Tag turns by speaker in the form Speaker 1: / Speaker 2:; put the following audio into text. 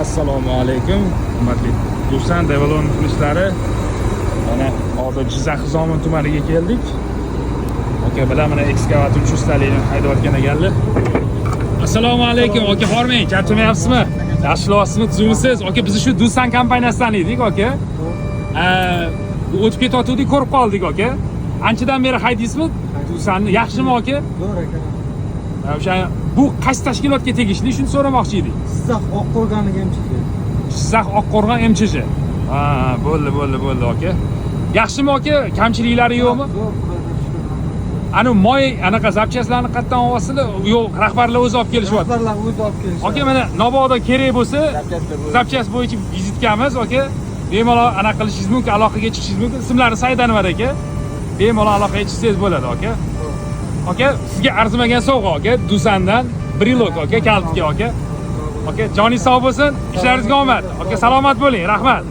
Speaker 1: Assalomu alaykum, hurmatli do'stlar, Develon muxlislari. Mana hozir Jizzax Zomin tumaniga keldik. Aka bilan mana ekskavator chustalarini haydayotgan ekanlar. Assalomu alaykum, aka hormang, charchamayapsizmi? Yaxshilayapsizmi, tuzimisiz? Aka biz shu Dusan kompaniyasidan edik, aka. O'tib ketayotgandik, ko'rib qoldik, aka. Anchadan beri haydaysizmi? Dusanni yaxshimi, aka?
Speaker 2: To'g'ri aka.
Speaker 1: O'sha bu qaysi tashkilotga tegishli, shuni so'ramoqchi edik.
Speaker 2: Jizzax Oqqo'rg'onlik MChJ.
Speaker 1: Jizzax Oqqo'rg'on MChJ. Ha, bo'ldi, aka. Yaxshimi, aka? Kamchiliklari yo'qmi? Ana moy, anaqa zapchastlarni qayerdan olyapsizlar? Yo'q, rahbarlar o'zi olib kelishyapti.
Speaker 2: Rahbarlar o'zi olib kelishyapti.
Speaker 1: Aka, mana Nobodo kerak bo'lsa, zapchast bo'yicha vizitkamiz, aka. Bemalol anaqa qilishingiz mumkin, aloqaga chiqishingiz mumkin. Ismlari Said Anvar aka. Bemalol aloqaga chiqsangiz bo'ladi, aka. Aka, sizga arzimagan sovg'a, aka, Dusandan Brilok, aka, kaltga, aka. Aka, joningiz sog' bo'lsin, ishlaringizga omad. Aka, salomat bo'ling, rahmat.